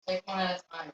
Take one at a time.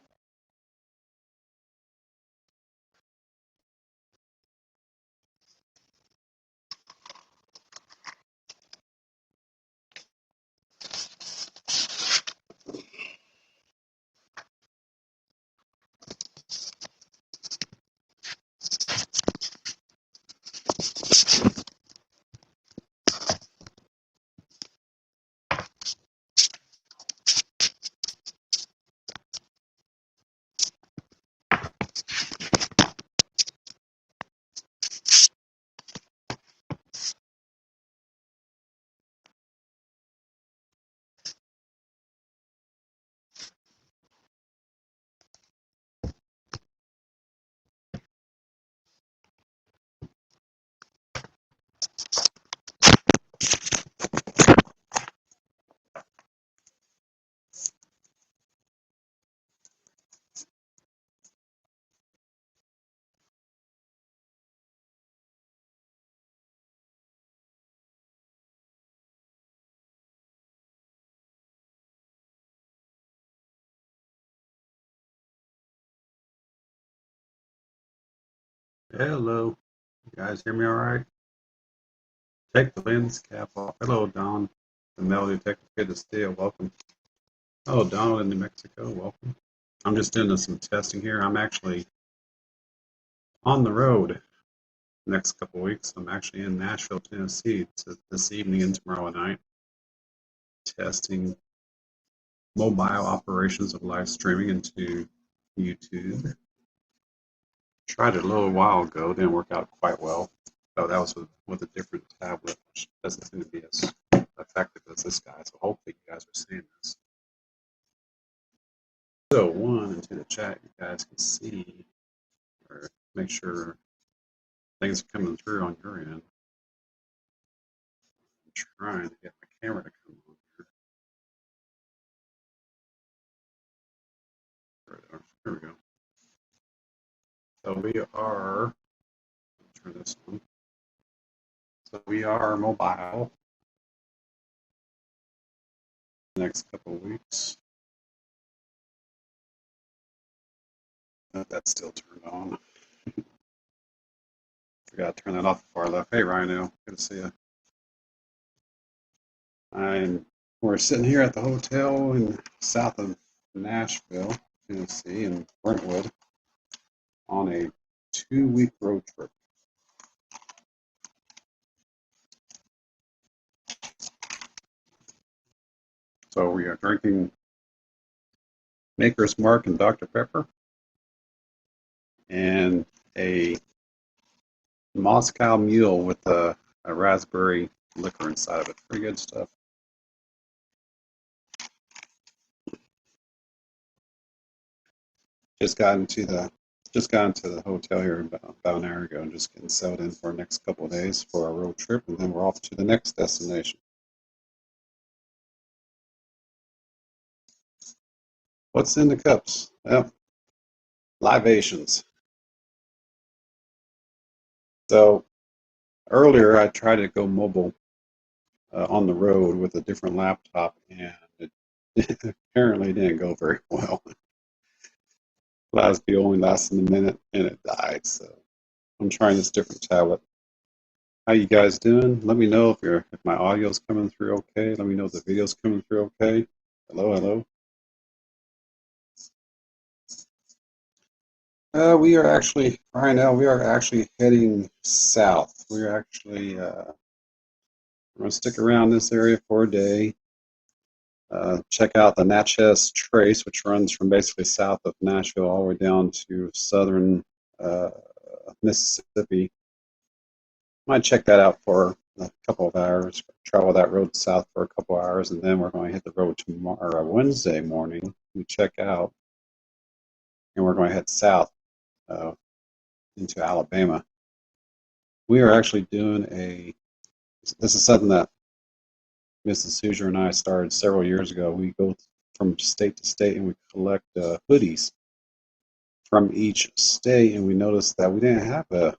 Hello, you guys hear me all right? Take the lens cap off. Hello, Don, the metal detector. Good to see you. Welcome. Hello, Donald in New Mexico. Welcome. I'm just doing some testing here. I'm actually on the road next couple weeks. I'm actually in Nashville, Tennessee this evening and tomorrow night, testing mobile operations of live streaming into YouTube. Tried it a little while ago. Didn't work out quite well. So that was with a different tablet, which doesn't seem to be as effective as this guy. So hopefully you guys are seeing this. So one into the chat, you guys can see or make sure things are coming through on your end. I'm trying to get my camera to come on here. There we go. So we are, turn this on. So we are mobile the next couple of weeks. That's still turned on. Forgot to turn that off before I left. Hey Rhino, good to see you. We're sitting here at the hotel in south of Nashville, Tennessee, in Brentwood, on a 2-week road trip. So we are drinking Maker's Mark and Dr. Pepper, and a Moscow Mule with a raspberry liquor inside of it. Pretty good stuff. Just got into the hotel here about an hour ago and just getting settled in for the next couple of days for our road trip, and then we're off to the next destination. What's in the cups? Well, libations. So earlier I tried to go mobile on the road with a different laptop, and it apparently didn't go very well. Last view only lasted a minute and it died. So I'm trying this different tablet. How you guys doing? Let me know if my audio's coming through okay. Let me know if the video's coming through okay. Hello, hello. We are actually right now. We are actually heading south. We're actually we're gonna stick around this area for a day. Check out the Natchez Trace, which runs from basically south of Nashville all the way down to southern Mississippi. Might check that out for a couple of hours, travel that road south for a couple of hours, and then we're going to hit the road tomorrow, Wednesday morning. We check out, and we're going to head south into Alabama. We are actually doing this is something that Mrs. Hoosier and I started several years ago. We go from state to state and we collect hoodies from each state, and we noticed that we didn't have a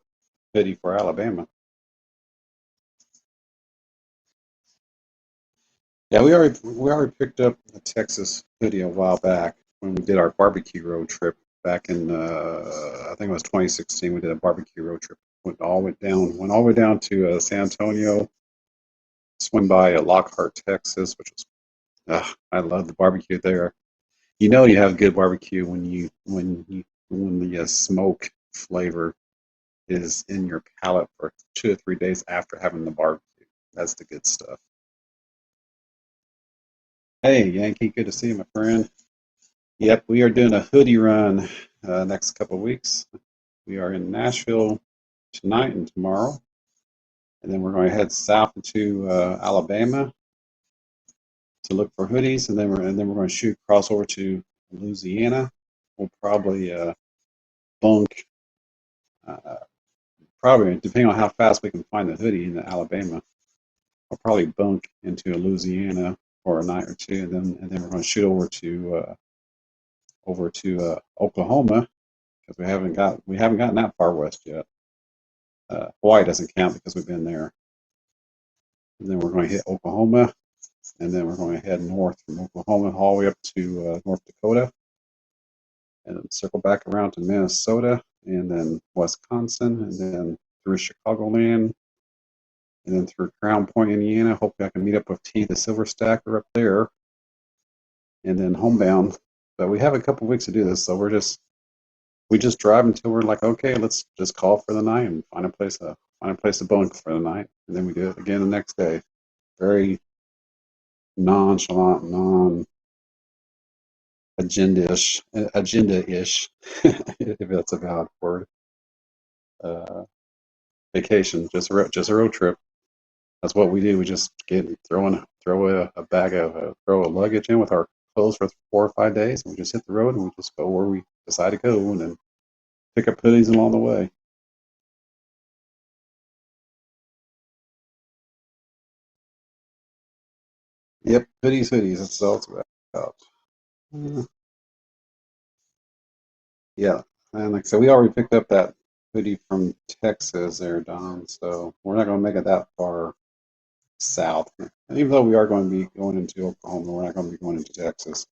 hoodie for Alabama. Yeah, we already picked up a Texas hoodie a while back, when we did our barbecue road trip back in I think it was 2016. We did a barbecue road trip. Went all the way down to San Antonio. Swing by Lockhart, Texas, which was I love the barbecue there. You know you have good barbecue when the smoke flavor is in your palate for 2 or 3 days after having the barbecue. That's the good stuff. Hey, Yankee, good to see you, my friend. Yep, we are doing a hoodie run next couple of weeks. We are in Nashville tonight and tomorrow, and then we're going to head south into Alabama to look for hoodies, and then we're going to shoot cross over to Louisiana. We'll probably bunk, uh, probably depending on how fast we can find the hoodie in Alabama. We'll probably bunk into Louisiana for a night or two, and then we're going to shoot over to Oklahoma because we haven't gotten that far west yet. Hawaii doesn't count because we've been there. And then we're going to hit Oklahoma, and then we're going to head north from Oklahoma all the way up to North Dakota, and then circle back around to Minnesota, and then Wisconsin, and then through Chicagoland, and then through Crown Point, Indiana. Hopefully I can meet up with T the Silver Stacker up there, and then homebound. But we have a couple weeks to do this, so we just drive until we're like, okay, let's just call for the night and find a place to bunk for the night, and then we do it again the next day. Very nonchalant, agenda-ish, if that's a valid word. Vacation, just a road trip. That's what we do. We just throw a luggage in with our clothes for 4 or 5 days, and we just hit the road and we just go where we decide to go, and then pick up hoodies along the way. Yep, hoodies. That's all it's about. Uh, yeah, and like I said, we already picked up that hoodie from Texas there, Don. So we're not going to make it that far south. And even though we are going to be going into Oklahoma, we're not going to be going into Texas.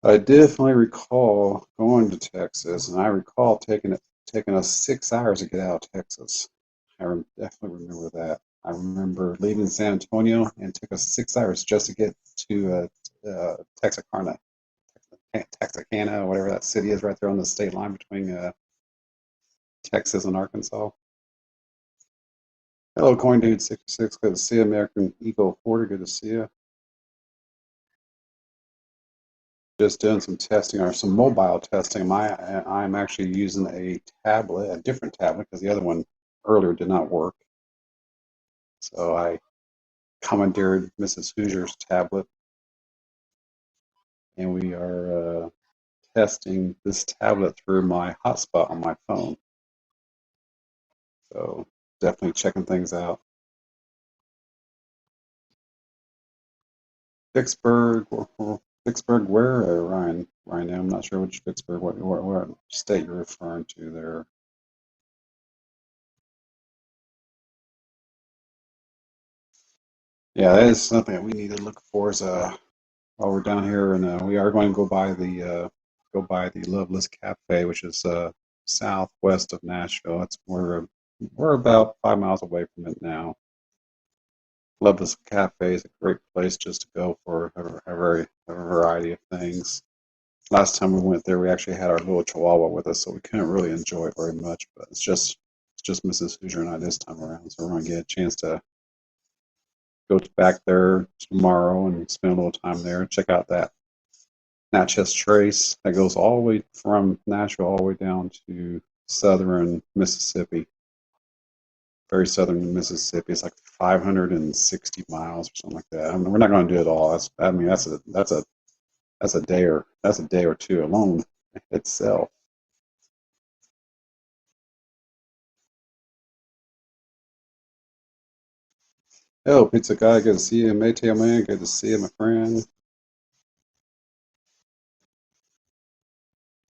I definitely recall going to Texas, and I recall taking us 6 hours to get out of Texas. Definitely remember that. I remember leaving San Antonio and it took us 6 hours just to get to Texarkana, Texarkana, whatever that city is right there on the state line between Texas and Arkansas. Hello, Coin Dude 66. Good to see you. American Eagle Porter. Good to see you. Just doing some testing or some mobile testing. I'm actually using a different tablet, because the other one earlier did not work. So I commandeered Mrs. Hoosier's tablet, and we are testing this tablet through my hotspot on my phone. So definitely checking things out. Vicksburg, where, Ryan? Ryan, I'm not sure which Vicksburg, what state you're referring to there. Yeah, that is something that we need to look for. Is while we're down here, and we are going to go by the Loveless Cafe, which is southwest of Nashville. We're about 5 miles away from it now. Loveless Cafe is a great place just to go for a variety of things. Last time we went there, we actually had our little Chihuahua with us, so we couldn't really enjoy it very much. But it's just Mrs. Hoosier and I this time around, so we're going to get a chance to go back there tomorrow and spend a little time there and check out that Natchez Trace that goes all the way from Nashville all the way down to southern Mississippi. Very southern Mississippi. It's like 560 miles or something like that. I mean, we're not going to do it all. That's a day or two alone itself. Oh, pizza guy, good to see you. Maytail man, good to see you, my friend.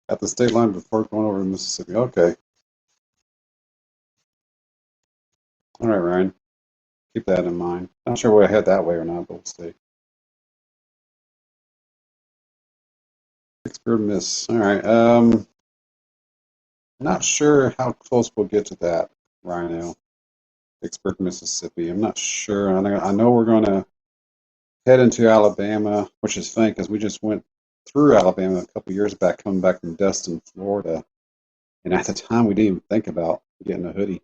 At the state line before going over to Mississippi. Okay. All right, Ryan. Keep that in mind. Not sure whether I head that way or not, but we'll see. Vicksburg, Miss. All right. Not sure how close we'll get to that, Rhino. Vicksburg, Mississippi. I'm not sure. I know we're going to head into Alabama, which is funny because we just went through Alabama a couple years back, coming back from Destin, Florida. And at the time, we didn't even think about getting a hoodie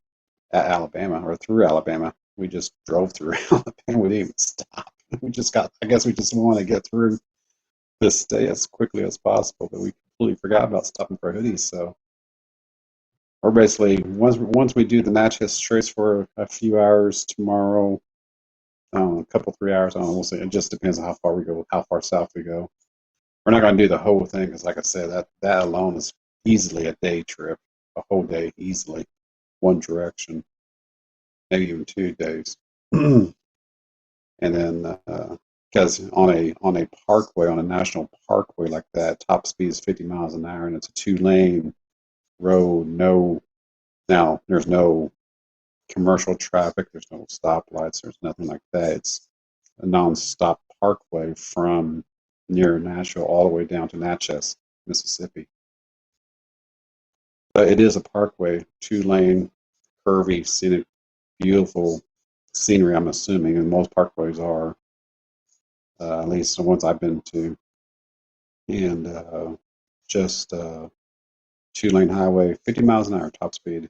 at Alabama or through Alabama. We just drove through Alabama. We didn't even stop. I guess we just want to get through this day as quickly as possible, but we completely forgot about stopping for hoodies. So we're basically, once we do the Natchez Trace for a few hours tomorrow, a couple, 3 hours, I don't know, we'll see. It just depends on how far we go, how far south we go. We're not going to do the whole thing because, like I said, that alone is easily a day trip, a whole day easily, one direction, maybe even 2 days. And then because on a parkway, on a national parkway like that, top speed is 50 miles an hour, and it's a 2-lane road. Now there's no commercial traffic, there's no stoplights, there's nothing like that. It's a non-stop parkway from near Nashville all the way down to Natchez, Mississippi. But it is a parkway, 2-lane, curvy, scenic, beautiful scenery, I'm assuming, and most parkways are, at least the ones I've been to. And just 2-lane highway, 50 miles an hour top speed.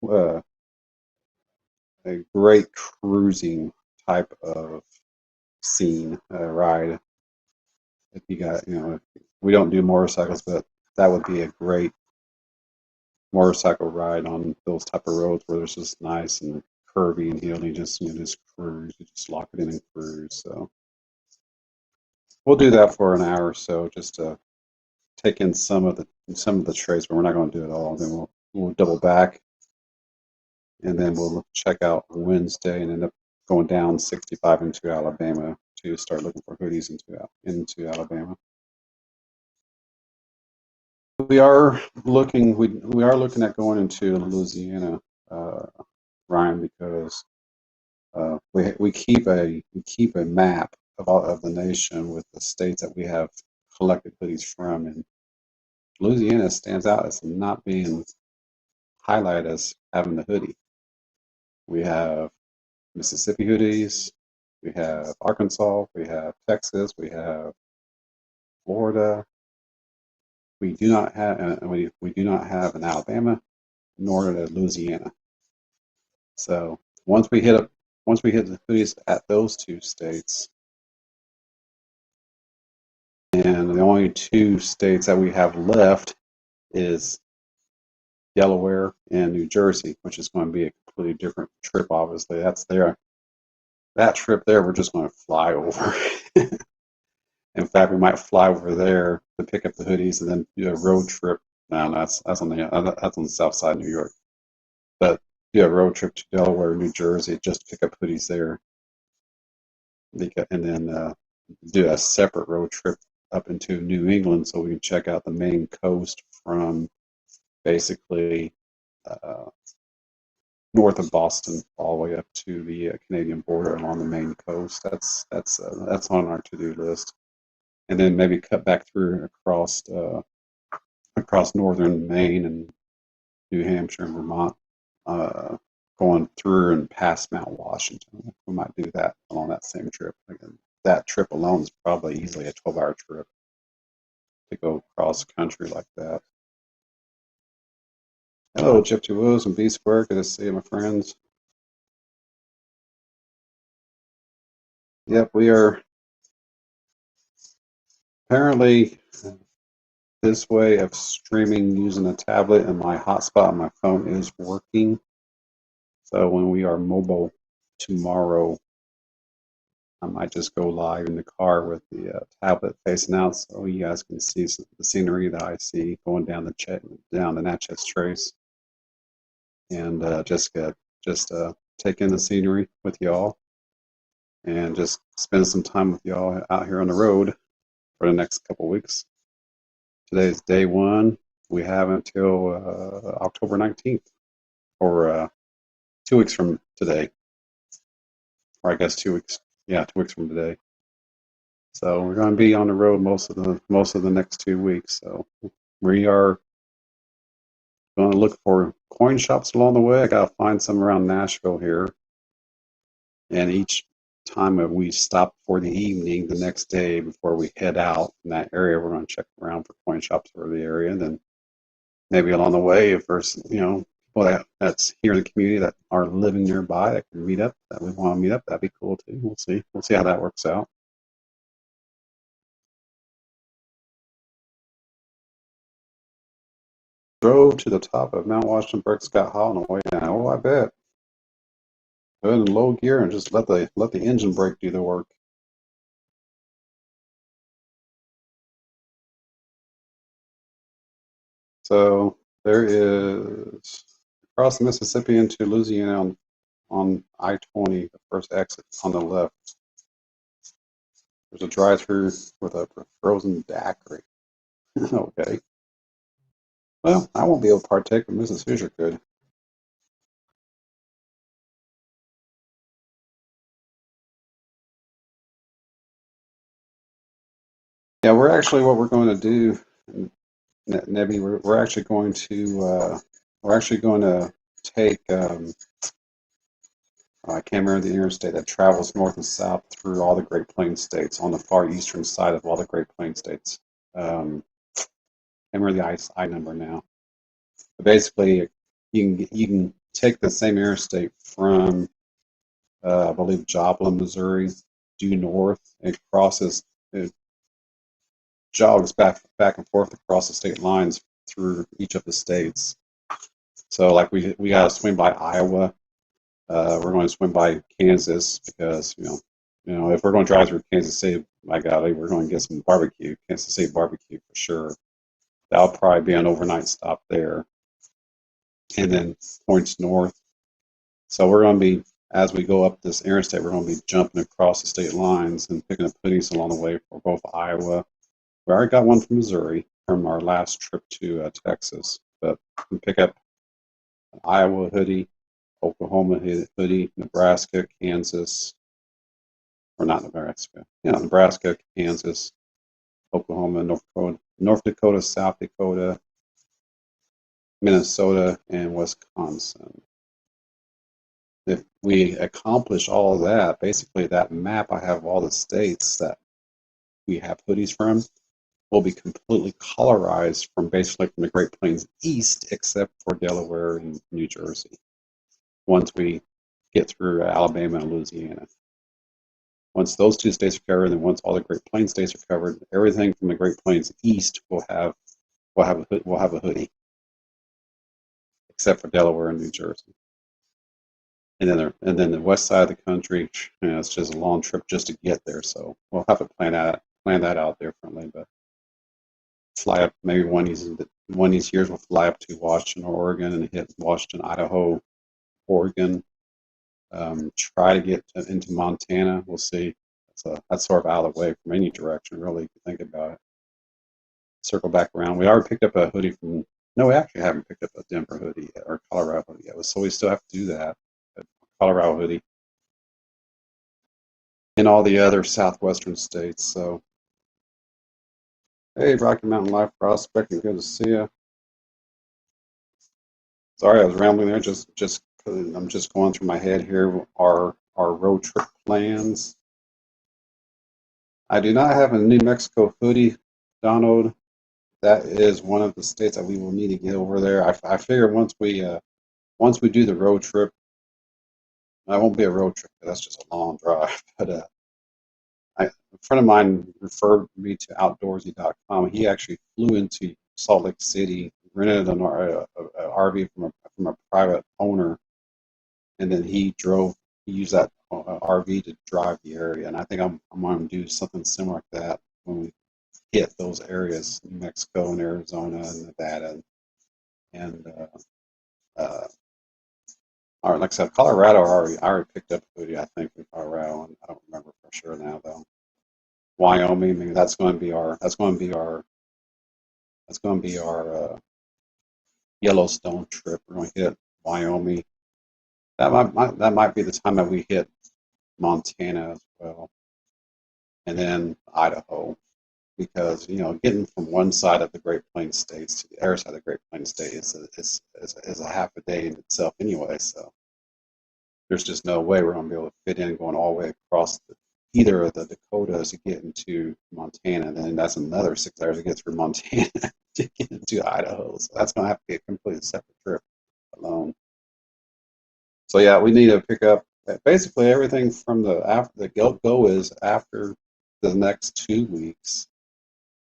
Uh, a great cruising type of scene, ride. If you got, we don't do motorcycles, but that would be a great motorcycle ride on those type of roads where it's just nice and curvy and hilly. Just just cruise, you just lock it in and cruise. So we'll do that for an hour or so, just to take in some of the trace, but we're not going to do it all. Then we'll double back, and then we'll check out Wednesday and end up going down 65 into Alabama to start looking for hoodies into Alabama. We are looking at going into Louisiana, Ryan, because we keep a map of the nation with the states that we have collected hoodies from, and Louisiana stands out as not being highlighted as having the hoodie. We have Mississippi hoodies, we have Arkansas, we have Texas, we have Florida. We do not have an Alabama, nor a Louisiana. So once we hit the hoodies at those two states, and the only two states that we have left is Delaware and New Jersey, which is going to be a completely different trip. Obviously, that trip there, we're just going to fly over. In fact, we might fly over there to pick up the hoodies and then do a road trip. No, that's on the south side of New York. But do a road trip to Delaware, New Jersey, just to pick up hoodies there, and then do a separate road trip up into New England so we can check out the Maine coast from basically north of Boston all the way up to the Canadian border along the Maine coast. That's on our to-do list, and then maybe cut back through across northern Maine and New Hampshire and Vermont, going through and past Mount Washington. We might do that along that same trip. Again, that trip alone is probably easily a 12-hour trip to go across the country like that. Hello, Gypsy Wills and B Square. Good to see you, my friends. Yep, we are apparently this way of streaming using a tablet, and my hotspot on my phone is working. So when we are mobile tomorrow, I might just go live in the car with the tablet facing out, so you guys can see the scenery that I see going down the Natchez Trace, and just take in the scenery with y'all, and just spend some time with y'all out here on the road for the next couple weeks. Today is day one. We have until October 19th, or 2 weeks from today, or I guess 2 weeks. Yeah, 2 weeks from today. So we're going to be on the road most of the next 2 weeks. So we are going to look for coin shops along the way. I got to find some around Nashville here, and each time that we stop for the evening, the next day before we head out in that area, we're going to check around for coin shops over the area, and then maybe along the way, if there's people that's here in the community that are living nearby that can meet up, that we want to meet up, that'd be cool too. We'll see how that works out. Drove to the top of Mount Washington, brakes got hot on the way down. Oh, I bet. Put in low gear and just let the engine brake do the work. So there is across the Mississippi into Louisiana on I-20, the first exit on the left. There's a drive-through with a frozen daiquiri. Okay. Well, I won't be able to partake, but Mrs. Fisher could. Yeah, we're actually what we're going to do, Nebby. We're actually going to take. I can't remember the interstate that travels north and south through all the Great Plains states on the far eastern side of all the Great Plains states. Can't remember the I number now. But basically, you can take the same interstate from I believe Joplin, Missouri, due north. It jogs back and forth across the state lines through each of the states. So like we got to swing by Iowa. We're going to swim by Kansas because if we're going to drive through Kansas City, my golly, we're going to get some barbecue, Kansas City barbecue for sure. That'll probably be an overnight stop there, and then points north. So we're going to be, as we go up this interstate, we're going to be jumping across the state lines and picking up hoodies along the way for both Iowa. We already got one from Missouri from our last trip to Texas, but we can pick up an Iowa hoodie, Oklahoma hoodie, Nebraska, Kansas, or not Nebraska, Nebraska, Kansas, Oklahoma, North Dakota, South Dakota, Minnesota, and Wisconsin. If we accomplish all of that, basically that map I have all the states that we have hoodies from will be completely colorized from basically from the Great Plains east, except for Delaware and New Jersey. Once we get through Alabama and Louisiana. Once those two states are covered, and once all the Great Plains states are covered, everything from the Great Plains east will have a hoodie, except for Delaware and New Jersey. And then the west side of the country, it's just a long trip just to get there. So we'll have to plan that out differently. But fly up maybe one of these years we'll fly up to Washington, Oregon, and hit Washington, Idaho, Oregon. Try to get into Montana. We'll see. That's sort of out of the way from any direction, really, if you think about it. Circle back around. We already picked up a hoodie from. No, we actually haven't picked up a Denver hoodie yet, or Colorado hoodie yet. So we still have to do that. A Colorado hoodie. In all the other southwestern states. So, hey, Rocky Mountain Life Prospecting, good to see you. Sorry, I was rambling there. I'm just going through my head here. Our road trip plans. I do not have a New Mexico hoodie, Donald. That is one of the states that we will need to get over there. I figure once we do the road trip, that won't be a road trip. That's just a long drive. But a friend of mine referred me to Outdoorsy.com. He actually flew into Salt Lake City, rented an RV from a private owner, and then he used that RV to drive the area. And I think I'm going to do something similar to that when we hit those areas, New Mexico and Arizona and Nevada, and all right, like I said, Colorado. I already picked up a hoodie, I think, in Colorado, and I don't remember for sure now though. Wyoming, maybe that's going to be our Yellowstone trip. We're going to hit Wyoming. That might be the time that we hit Montana as well. and then Idaho, because getting from one side of the Great Plains states to the other side of the Great Plains state is a half a day in itself anyway. So there's just no way we're going to be able to fit in going all the way across either of the Dakotas to get into Montana. And then that's another 6 hours to get through Montana to get into Idaho. So that's going to have to be a completely separate trip alone. So yeah, we need to pick up basically everything from the go is after the next 2 weeks.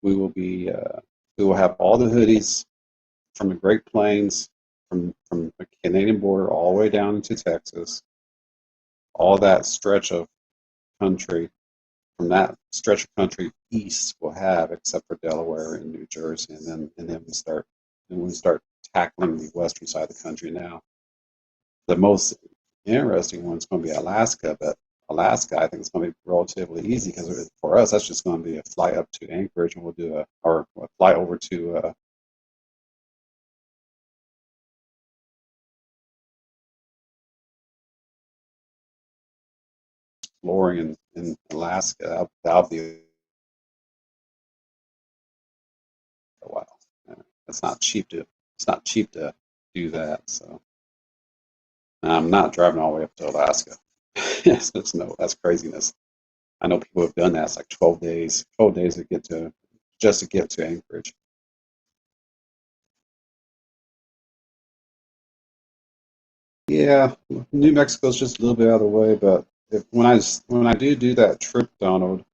We will be we will have all the hoodies from the Great Plains, from the Canadian border all the way down into Texas. All that stretch of country, from that stretch of country east, we'll have, except for Delaware and New Jersey, and then we start tackling the western side of the country now. The most interesting one's going to be Alaska, but Alaska, I think it's going to be relatively easy because for us, that's just going to be a flight up to Anchorage, and we'll do a flight over to exploring in Alaska. That'll be a while. It's not cheap to do that. So I'm not driving all the way up to Alaska. Yes, that's craziness. I know people have done that. It's like 12 days, 12 days to get to just to get to Anchorage. Yeah, New Mexico's just a little bit out of the way, but when I do that trip, Donald,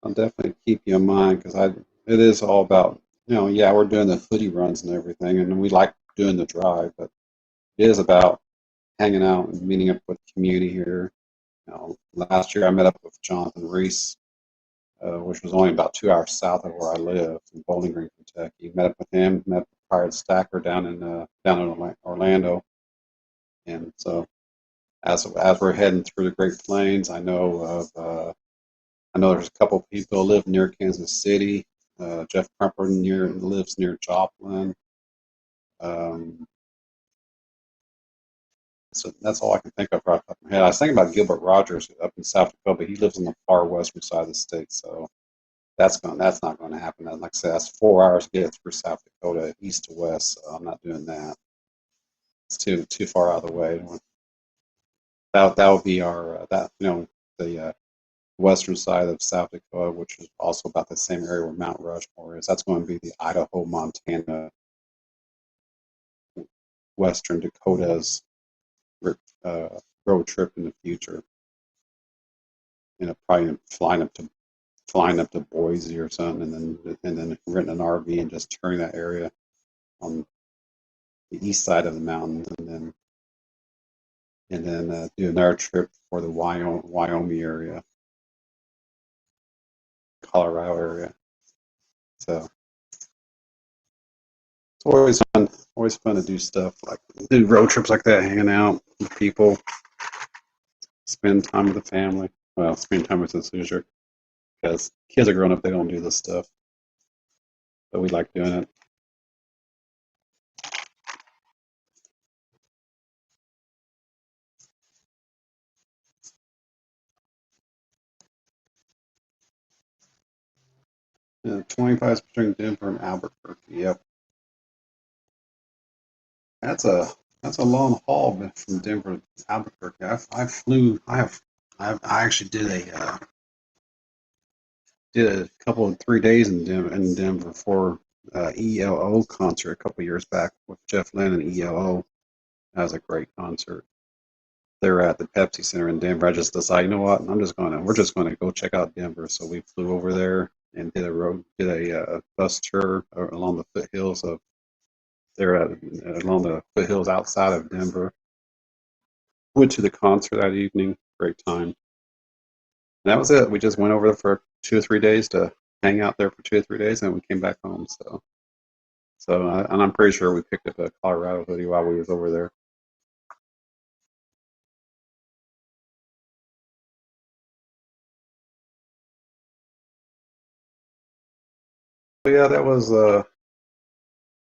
I'll definitely keep you in mind because it is all about yeah, we're doing the hoodie runs and everything, and we like doing the drive, but it is about hanging out and meeting up with the community here. Last year I met up with Jonathan Reese, which was only about 2 hours south of where I live in Bowling Green, Kentucky. Met up with him, met up with Pirate Stacker down in Orlando, and so as we're heading through the Great Plains, I know there's a couple of people who live near Kansas City. Jeff Crumper lives near Joplin. Um, so that's all I can think of right off the top of my head. I was thinking about Gilbert Rogers up in South Dakota, but he lives on the far western side of the state, so that's not going to happen. Like I said, that's 4 hours to get through South Dakota east to west. So I'm not doing that. It's too far out of the way. That would be our that the western side of South Dakota, which is also about the same area where Mount Rushmore is. That's going to be the Idaho, Montana, Western Dakotas uh, road trip in the future. Probably flying up to Boise or something, and then renting an RV and just touring that area on the east side of the mountains, and then do another trip for the Wyoming area, Colorado area. So it's always fun to do stuff like do road trips like that, hanging out with people, spend time with the family. Well, spend time with the sister because kids are growing up, they don't do this stuff, but we like doing it. Yeah, 25 between Denver and Albuquerque. Yep, that's a long haul from Denver to Albuquerque. I flew. I actually did a couple of 3 days in Denver for ELO concert a couple of years back with Jeff Lynne and ELO. That was a great concert. They were at the Pepsi Center in Denver. I just decided, you know what? We're just gonna go check out Denver. So we flew over there and did a bus tour along the foothills of along the foothills outside of Denver. Went to the concert that evening. Great time. And that was it. We just went over there for 2 or 3 days to hang out there for 2 or 3 days, and we came back home. And I'm pretty sure we picked up a Colorado hoodie while we was over there. But yeah, that was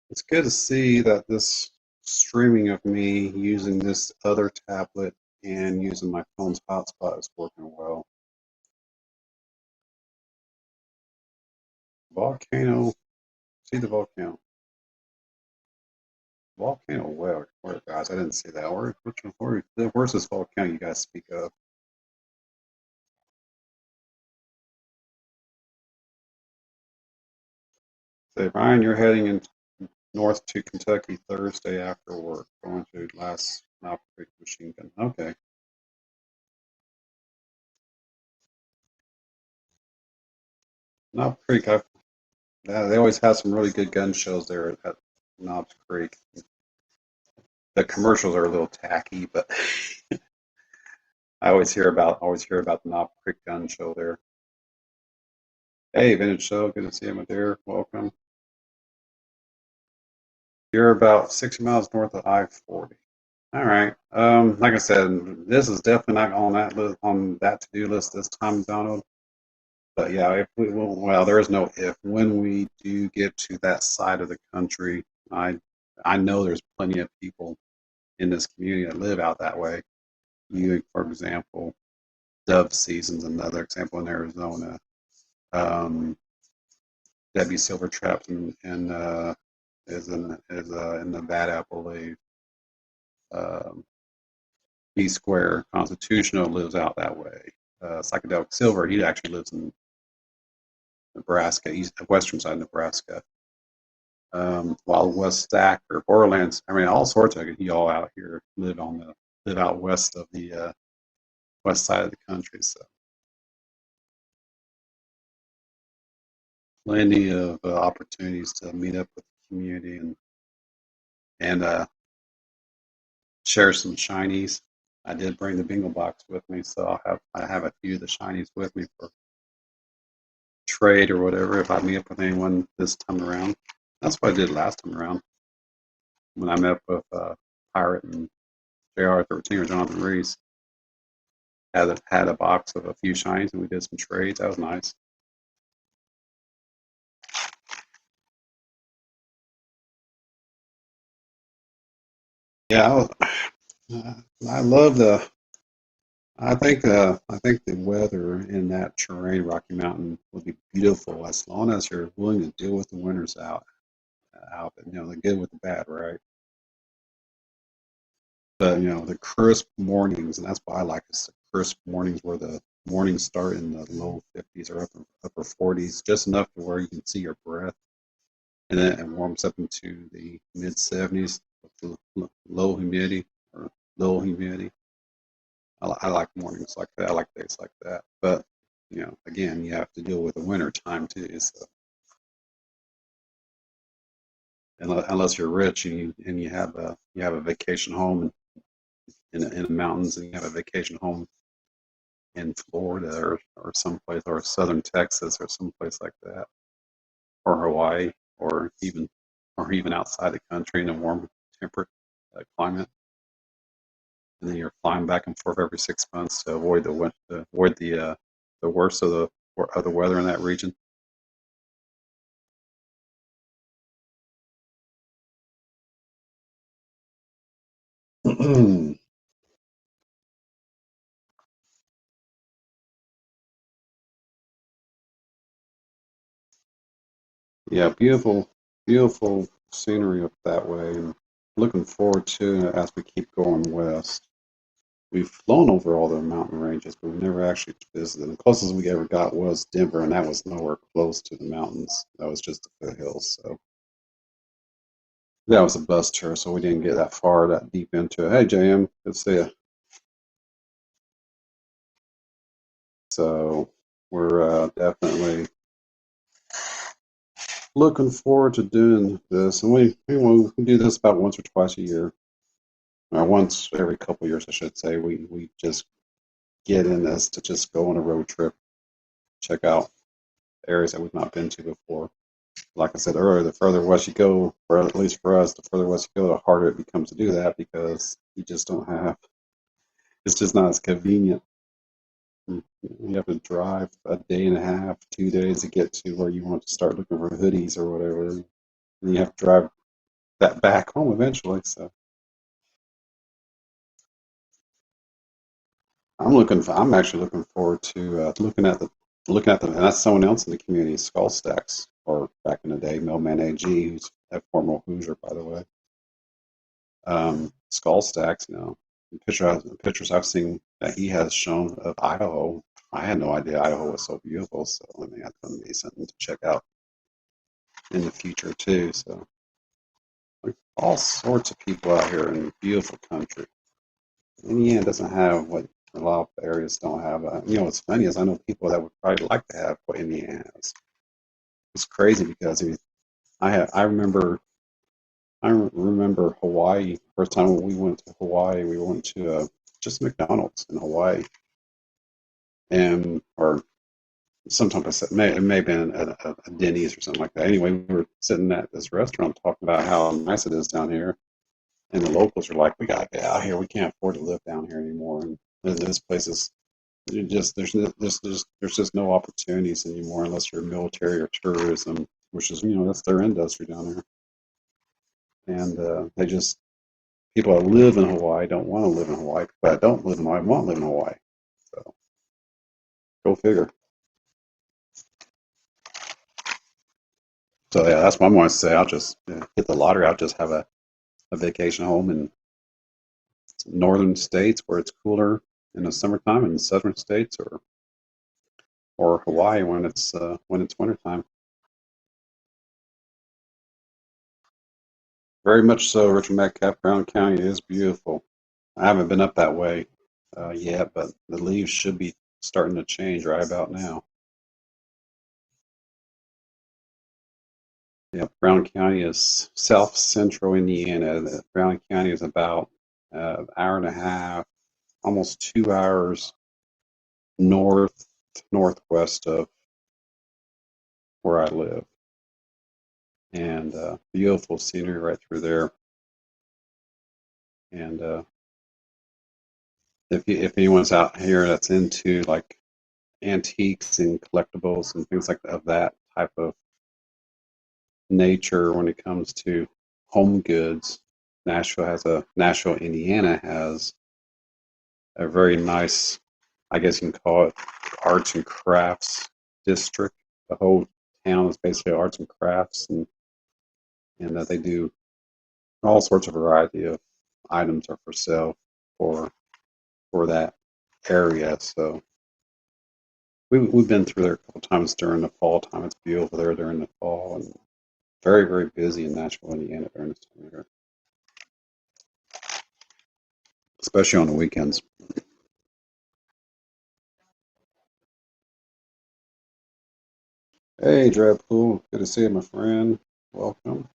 it's good to see that this streaming of me using this other tablet and using my phone's hotspot is working well. Volcano. See the volcano. Volcano where guys? I didn't see that. Where's this volcano you guys speak of? Say, Ryan, you're heading in north to Kentucky Thursday after work, going to last Knob Creek machine gun. Okay. Knob Creek, they always have some really good gun shows there at Knobs Creek. The commercials are a little tacky, but I always hear about the Knob Creek gun show there. Hey, Vintage Show, good to see you there. Welcome. You're about 60 miles north of I-40. All right. Like I said, this is definitely not on that list, on that to-do list this time, Donald. But yeah, if we will, well, there is no if. When we do get to that side of the country, I know there's plenty of people in this community that live out that way. You, for example, dove season's another example in Arizona. Um, Debbie Silvertrap is in Nevada, I believe. Um, B Square Constitutional lives out that way. Psychedelic Silver, he actually lives in Nebraska, western side of Nebraska. Wild West Stack or Borderlands, I mean, all sorts of y'all out here live out west of the west side of the country. So plenty of opportunities to meet up with the community and share some shinies. I did bring the bingo box with me, so I have a few of the shinies with me for trade or whatever if I meet up with anyone this time around. That's what I did last time around when I met with Pirate and JR13 or Jonathan Reese. Had a box of a few shinies and we did some trades. That was nice. Yeah, I love the. I think the weather in that terrain, Rocky Mountain, would be beautiful as long as you're willing to deal with the winters out. The good with the bad, right? The crisp mornings, and that's what I like is the crisp mornings where the mornings start in the low 50s or upper 40s, just enough to where you can see your breath, and then it warms up into the mid 70s with low humidity or low humidity. I like mornings like that. I like days like that. But again, you have to deal with the winter time too. So unless you're rich and you have a vacation home in the mountains and you have a vacation home in Florida or someplace or southern Texas or someplace like that, or Hawaii, or even outside the country in a warm temperate climate, and then you're flying back and forth every 6 months to avoid the worst of the weather in that region. Yeah, beautiful, beautiful scenery up that way, and looking forward to it as we keep going west. We've flown over all the mountain ranges, but we never actually visited. The closest we ever got was Denver, and that was nowhere close to the mountains. That was just the foothills. So that was a bus tour, so we didn't get that far, that deep into it. Hey, JM, good to see you. So we're definitely looking forward to doing this, and we can do this about once or twice a year, or once every couple of years, I should say. We just get in this to just go on a road trip, check out areas that we've not been to before. Like I said earlier, the further west you go, or at least for us, the further west you go, the harder it becomes to do that because you just don't have. It's just not as convenient. You have to drive a day and a half, 2 days to get to where you want to start looking for hoodies or whatever. And you have to drive that back home eventually. So I'm actually looking forward to looking at the, and that's someone else in the community, Skull Stacks. or back in the day, Millman AG, who's a former Hoosier, by the way. Skull Stacks, pictures I've seen that he has shown of Idaho. I had no idea Idaho was so beautiful, so I mean that's going to be something to check out in the future too. So like all sorts of people out here in beautiful country. Indiana doesn't have what a lot of areas don't have. What's funny is I know people that would probably like to have what Indiana has. It's crazy because I remember Hawaii. First time we went to Hawaii, we went to just McDonald's in Hawaii, and or sometimes it may have been a Denny's or something like that. Anyway, we were sitting at this restaurant talking about how nice it is down here, and the locals are like, "We gotta get out here. We can't afford to live down here anymore." And this place is there's just no opportunities anymore unless you're military or tourism, which is that's their industry down there. And people that live in Hawaii don't want to live in Hawaii. People that don't live in Hawaii want to live in Hawaii. So go figure. So yeah, that's what I'm going to say. I'll just hit the lottery. I'll just have a vacation home in northern states where it's cooler in the summertime, and southern states, or Hawaii when it's wintertime. Very much so. Richard Metcalf, Brown County is beautiful. I haven't been up that way yet, but the leaves should be starting to change right about now. Yeah, Brown County is south central Indiana. Brown County is about an hour and a half, almost 2 hours northwest of where I live, and beautiful scenery right through there. And if anyone's out here that's into like antiques and collectibles and things like of that type of nature when it comes to home goods, Nashville, Indiana has a very nice, I guess you can call it, arts and crafts district. The whole town is basically arts and crafts, and that they do all sorts of variety of items are for sale for that area. So we've been through there a couple times during the fall time. It's beautiful there during the fall, and very, very busy in Nashville, Indiana during this time of year, especially on the weekends. Hey, Dreadpool, good to see you, my friend. Welcome.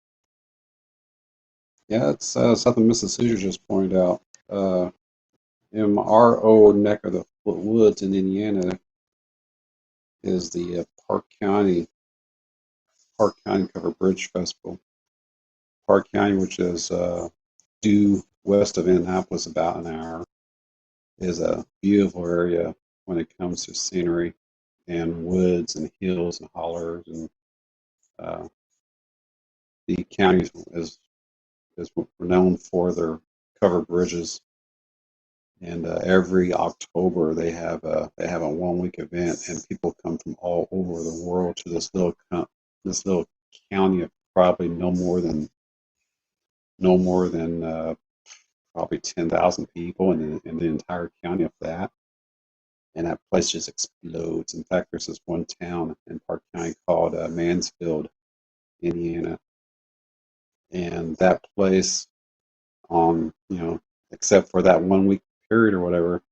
Yeah, it's something Mrs. Caesar just pointed out. In our old neck of the woods in Indiana is the Park County Covered Bridge Festival. Park County, which is due west of Indianapolis about an hour, is a beautiful area when it comes to scenery and woods and hills and hollers, and uh, the county is renowned for their covered bridges. And every October they have a 1 week event, and people come from all over the world to this little county of probably no more than probably 10,000 people in the entire county of that. And that place just explodes. In fact, there's this one town in Park County called Mansfield, Indiana, and that place, except for that 1 week period or whatever,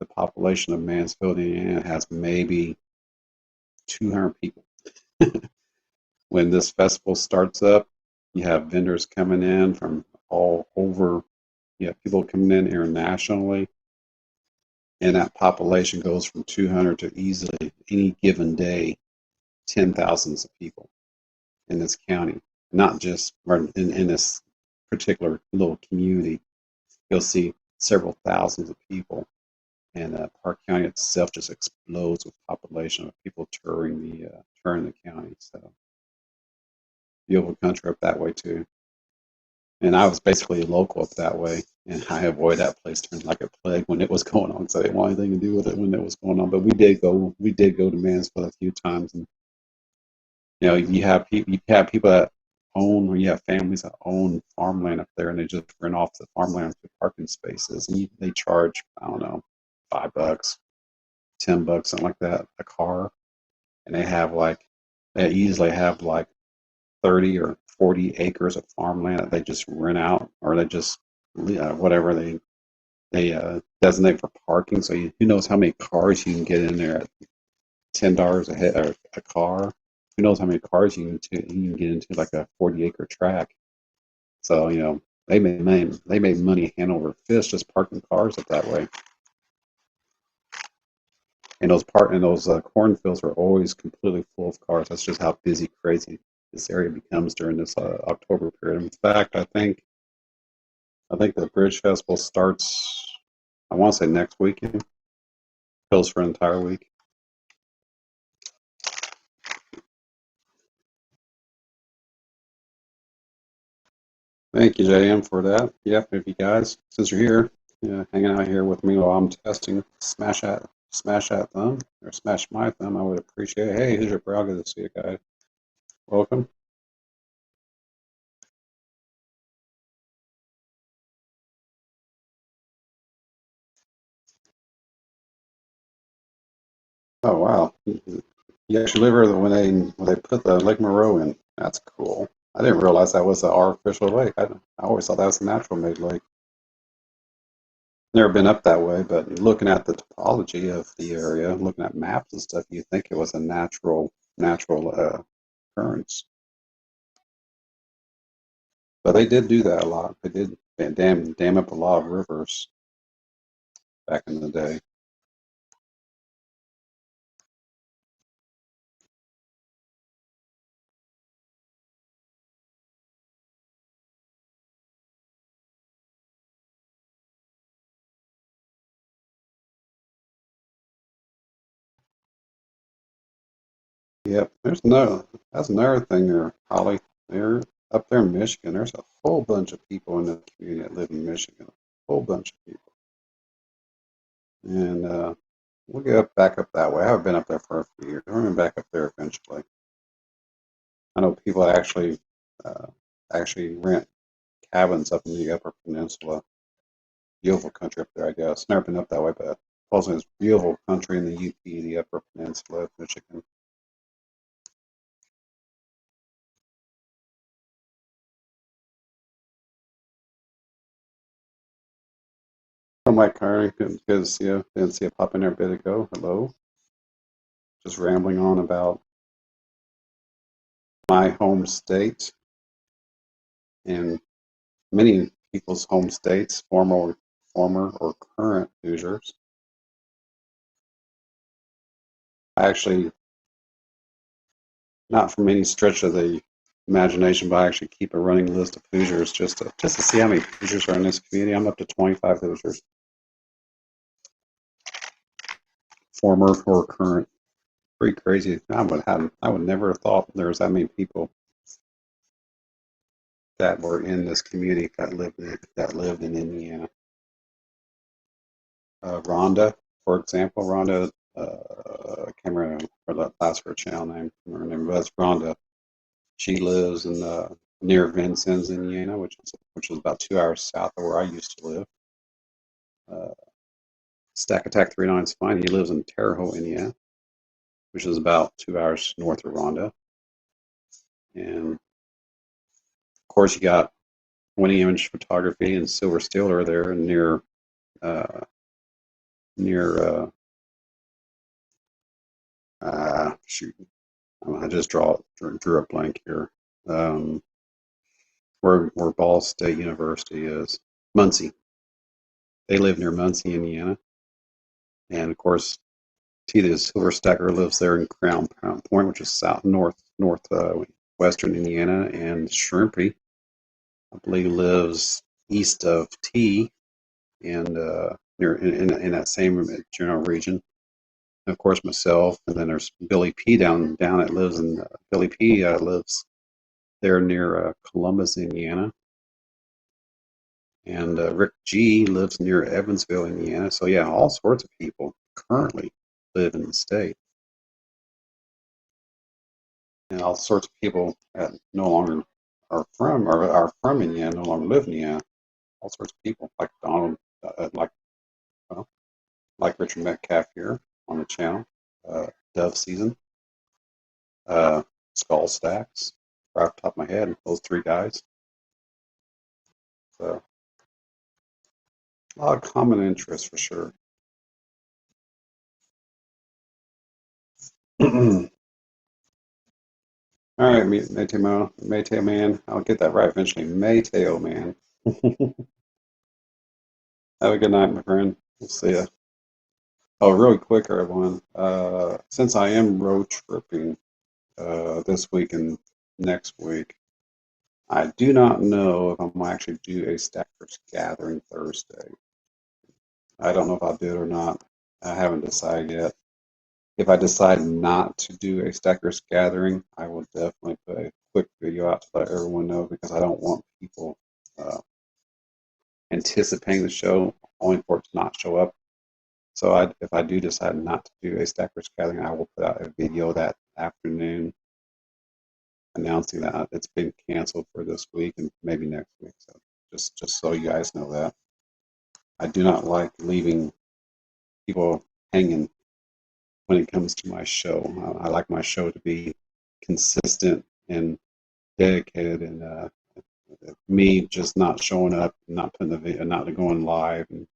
the population of Mansfield, Indiana has maybe 200 people. When this festival starts up, you have vendors coming in from all over. You have people coming in internationally, and that population goes from 200 to easily any given day 10,000s of people in this county. Not just in this particular little community, you'll see several thousands of people, and Park County itself just explodes with population of people touring the county. So beautiful country up that way too. And I was basically local up that way, and I avoided that place turning like a plague when it was going on. So I didn't want anything to do with it when it was going on. But we did go to Mansfield a few times, and you have people that own, or you have families that own farmland up there, and they just rent off the farmland for parking spaces, and they charge, I don't know, $5, $10, something like that, a car, and they easily have like 30 or 40 acres of farmland that they just rent out, or they just whatever they designate for parking. So who knows how many cars you can get in there at $10 a head or a car. Who knows how many cars you can get into like a 40-acre track. So they made money hand over fist just parking cars up that way. And those cornfields are always completely full of cars. That's just how busy, crazy this area becomes during this October period. In fact, I think the Bridge Festival starts, I want to say next weekend, goes for an entire week. Thank you, JM, for that. Yep, if you guys, since you're here, hanging out here with me while I'm testing, smash that thumb, or smash my thumb, I would appreciate it. Hey, here's your bro. Good to see you guys. Welcome. Oh, wow. You actually live here when they put the Lake Monroe in. That's cool. I didn't realize that was an artificial lake. I always thought that was a natural made lake. Never been up that way, but looking at the topology of the area, looking at maps and stuff, you think it was a natural occurrence. But they did do that a lot. They did dam up a lot of rivers back in the day. Yep. That's another thing there, Holly. They're up there in Michigan. There's a whole bunch of people in the community that live in Michigan. A whole bunch of people. And we'll get back up that way. I haven't been up there for a few years. We're going back up there eventually. I know people uh, actually rent cabins up in the Upper Peninsula. Beautiful country up there, I guess. Never been up that way, but supposedly it's beautiful country in the UP, the Upper Peninsula of Michigan. Oh, Mike Carney, good to see you. Didn't see you pop in there a bit ago. Hello. Just rambling on about my home state and many people's home states, former or current Hoosiers. I actually, not from any stretch of the imagination, but I actually keep a running list of Hoosiers just to see how many Hoosiers are in this community. I'm up to 25 Hoosiers, former or current. Pretty crazy. I would never have thought there was that many people that were in this community that lived in Indiana. Rhonda, for example, I can't remember the last her channel name. I can't remember, but it's Rhonda. She lives in near Vincennes, Indiana, which is about 2 hours south of where I used to live. Uh, Stack Attack 39 is fine. He lives in Terre Haute, Indiana, which is about 2 hours north of Rhonda. And of course, you got Winning Image Photography and Silver Steel are there uh, near shoot. I just drew a blank here. Um, where Ball State University is, Muncie. They live near Muncie, Indiana, and of course, Tita Silverstacker lives there in Crown Point, which is western Indiana, and Shrimpy, I believe, lives east of T, and near in that same general region. And of course, myself, and then there's Billy P down it lives in Billy P lives there near Columbus, Indiana. And Rick G lives near Evansville, Indiana. So yeah, all sorts of people currently live in the state. and all sorts of people that no longer are from Indiana, no longer live in Indiana. All sorts of people like Donald, well, like Richard Metcalf here on the channel, Dove Season, Skull Stacks, right off the top of my head, those three guys. So a lot of common interests for sure. All right, Mateo Man. I'll get that right eventually. Mateo Man. Have a good night, my friend. We'll see ya. Oh, really quick, everyone. Since I am road tripping this week and next week, I do not know if I'm going to actually do a Stackers Gathering Thursday. I don't know if I'll do it or not. I haven't decided yet. If I decide not to do a Stackers Gathering, I will definitely put a quick video out to let everyone know because I don't want people anticipating the show only for it to not show up. So if I do decide not to do a Stackers Gathering, I will put out a video that afternoon announcing that it's been canceled for this week and maybe next week. So just so you guys know that. I do not like leaving people hanging when it comes to my show. I like my show to be consistent and dedicated, and me just not showing up, not putting the video, not going live, and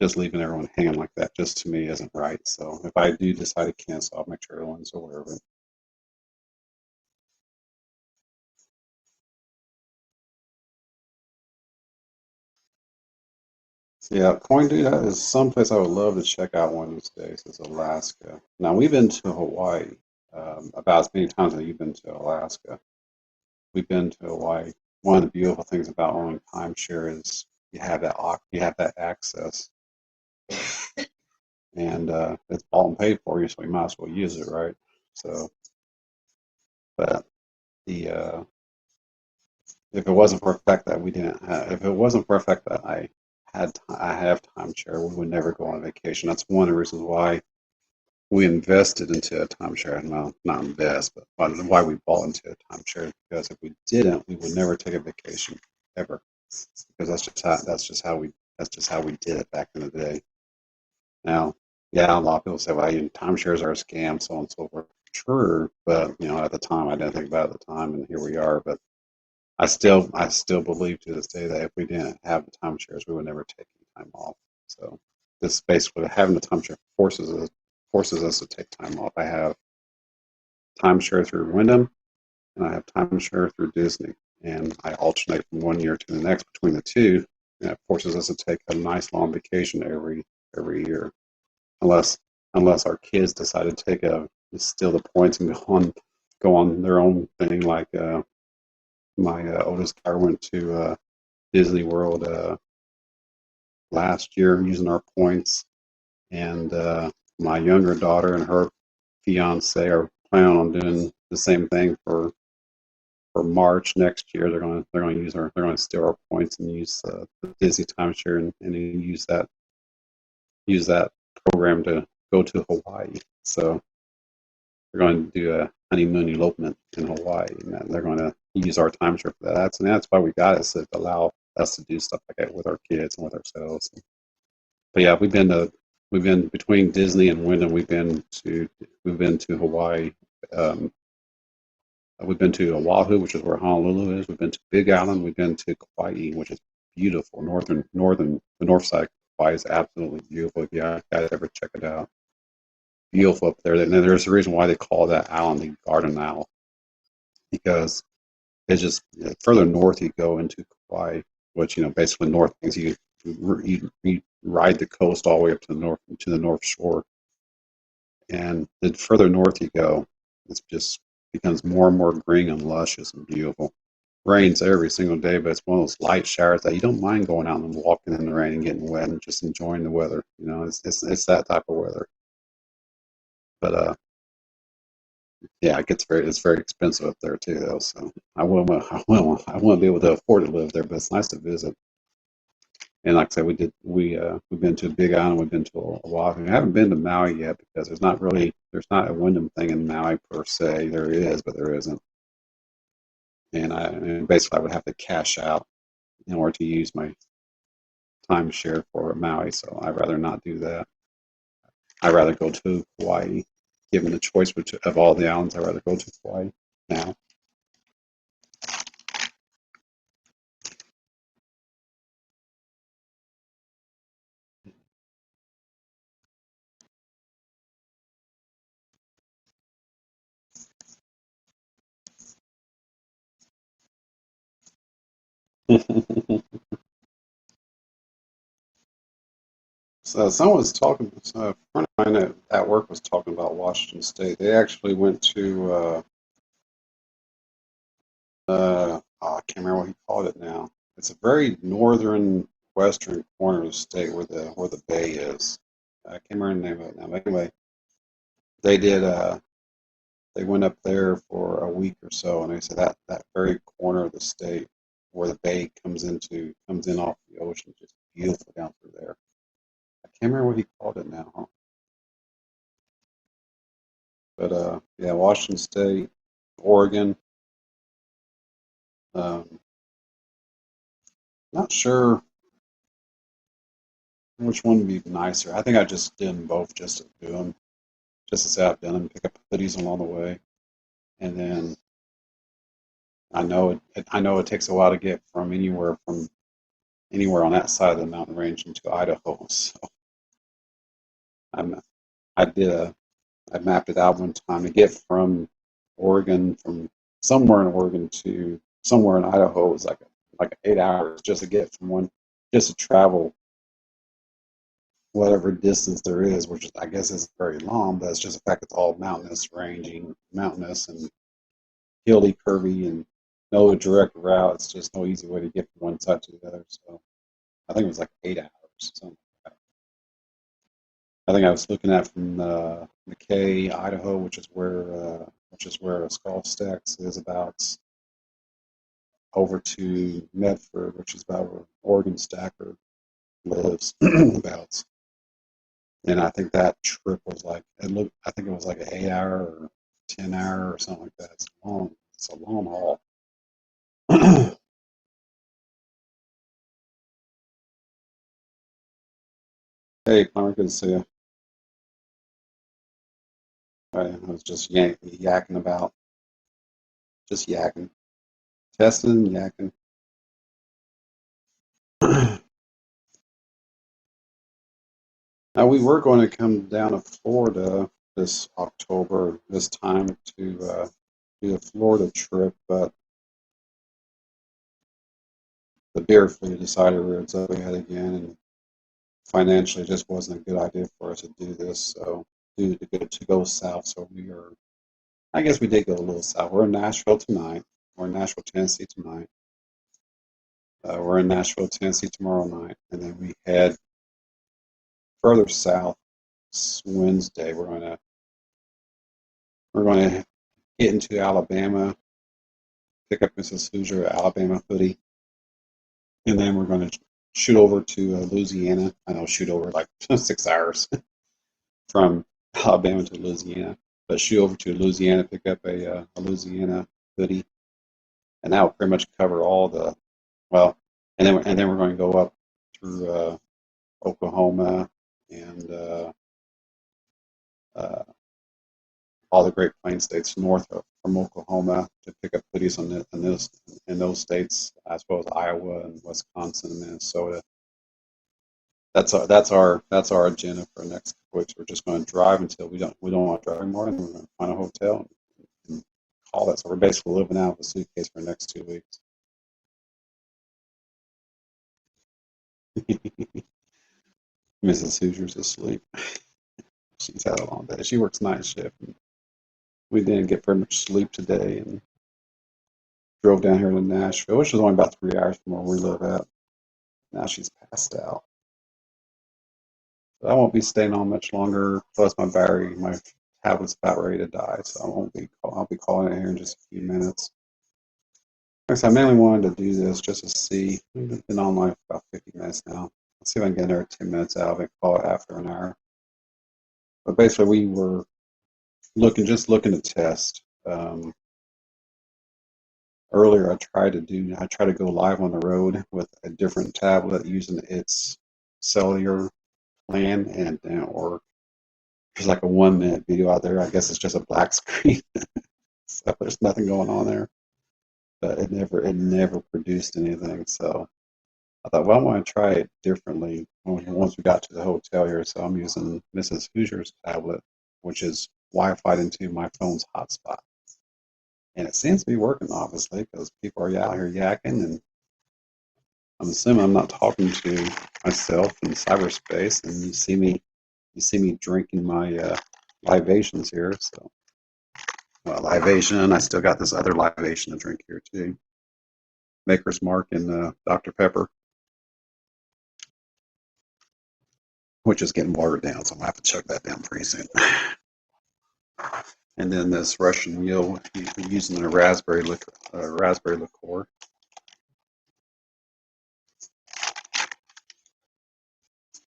just leaving everyone hanging like that, just to me isn't right. So if I do decide to cancel, I'll make sure everyone's aware of it. So yeah, Pointy is someplace I would love to check out one of these days. Is Alaska. Now we've been to Hawaii about as many times as you've been to Alaska. We've been to Hawaii. One of the beautiful things about owning timeshare is you have that access, and it's bought and paid for you, so you might as well use it, right? So, but the if it wasn't for the fact that we didn't have, if it wasn't for the fact that I have timeshare, we would never go on vacation. That's one of the reasons why we invested into a timeshare. Well, not invest, but why we bought into a timeshare. Because if we didn't, we would never take a vacation ever. Because that's just how we did it back in the day. Now, yeah, a lot of people say, well, timeshares are a scam, so on and so forth. True, but at the time, I didn't think about it at the time, and here we are. But I still believe to this day that if we didn't have the timeshares, we would never take any time off. So this basically having the timeshare forces us to take time off. I have timeshare through Wyndham, and I have timeshare through Disney, and I alternate from one year to the next between the two, and it forces us to take a nice long vacation every year, unless our kids decide to steal the points and go on their own thing. Like my oldest daughter went to Disney World last year using our points, and my younger daughter and her fiance are planning on doing the same thing for March next year. They're going to steal our points and use the Disney timeshare and use that program to go to Hawaii. So they're going to do a honeymoon elopement in Hawaii, and they're going to use our timeshare for that. That's why we got it, so to allow us to do stuff like that with our kids and with ourselves. But yeah, we've been between Disney and Wyndham. We've been to Hawaii. We've been to Oahu, which is where Honolulu is. We've been to Big Island. We've been to Kauai, which is beautiful. The north side of Kauai is absolutely beautiful. If you guys ever check it out, beautiful up there. And then there's a reason why they call that island the Garden Isle, because it's just further north you go into Kauai, which basically north means you ride the coast all the way up to the north shore, and the further north you go, it's just becomes more and more green and luscious and beautiful. Rains every single day, but it's one of those light showers that you don't mind going out and walking in the rain and getting wet and just enjoying the weather. It's that type of weather. But yeah, it's very expensive up there too, though. So I wouldn't be able to afford to live there, but it's nice to visit. And like I said, we've been to Big Island, we've been to Oahu. I haven't been to Maui yet because there's not a Wyndham thing in Maui per se. There is, but there isn't. And basically I would have to cash out in order to use my timeshare for Maui. So I'd rather not do that. I'd rather go to Hawaii. Given the choice of all the islands, I'd rather go to Hawaii now. So someone was talking, so a friend of mine at work was talking about Washington State. They actually went to, I can't remember what he called it now. It's a very northern western corner of the state where the bay is. I can't remember the name of it now. But anyway, they did, they went up there for a week or so, and they said that very corner of the state where the bay comes in off the ocean, just beautiful down through there. I can't remember what he called it now, huh? But yeah, Washington State, Oregon. Um, Not sure which one would be nicer. I think I just did them both just to do them, just to say I've done them, pick up hoodies along the way, and then I know it takes a while to get from anywhere on that side of the mountain range into Idaho. So I'm I did a I mapped it out one time to get from Oregon from somewhere in Oregon to somewhere in Idaho. It was like 8 hours just to get from one just to travel whatever distance there is, which I guess isn't very long, but it's just the fact it's all mountainous and hilly, curvy, and no direct route. It's just no easy way to get from one side to the other. So I think it was like 8 hours. Something like that. I think I was looking at from McKay, Idaho, which is where Skull Stacks is about, over to Medford, which is about where Oregon Stacker lives, about. And I think that trip was I think it was like an 8 hour or 10 hour or something like that. It's long. It's a long haul. Hey, Connor, good to see you. I was just yakking about, just yakking, testing, yakking. Now we were going to come down to Florida this October, this time to do a Florida trip, but the beer flu decided to rear its ugly head again, and financially it just wasn't a good idea for us to do this. So, to go south, so we are. I guess we did go a little south. We're in Nashville tonight. We're in Nashville, Tennessee tonight. We're in Nashville, Tennessee tomorrow night, and then we head further south Wednesday. We're going to get into Alabama, pick up Mrs. Hoosier Alabama hoodie, and then we're going to shoot over to Louisiana. I know shoot over like 6 hours from Alabama to Louisiana, but shoot over to Louisiana, pick up a Louisiana hoodie, and that will pretty much cover all the well. And then we're going to go up through Oklahoma and uh, all the Great Plains states north from Oklahoma to pick up hoodies in those states, as well as Iowa and Wisconsin and Minnesota. That's our agenda for the next couple weeks. We're just going to drive until we don't want to drive anymore, and we're going to find a hotel and call it. So we're basically living out of a suitcase for the next 2 weeks. Mrs. Hoosier's asleep. She's had a long day. She works night shift. And we didn't get very much sleep today, and drove down here to Nashville, which is only about 3 hours from where we live at. Now she's passed out. So I won't be staying on much longer. Plus, my tablet's about ready to die, so I'll be calling it here in just a few minutes. Like I said, I mainly wanted to do this just to see. We've been online for about 50 minutes now. Let's see if I can get another 10 minutes out of it, call it after an hour. But basically, we were just looking to test. Earlier, I tried to go live on the road with a different tablet using its cellular plan, and it didn't work. There's like a 1 minute video out there. I guess it's just a black screen, so there's nothing going on there. But it never produced anything. So I thought, well, I want to try it differently once we got to the hotel here. So I'm using Mrs. Hoosier's tablet, which is Wi-Fi into my phone's hotspot. And it seems to be working, obviously, because people are out here yakking, and I'm assuming I'm not talking to myself in cyberspace. And you see me drinking my libations here. So libation. I still got this other libation to drink here too. Maker's Mark and Dr. Pepper, which is getting watered down, so I'm gonna have to chug that down pretty soon. And then this Russian mule using a raspberry liqueur.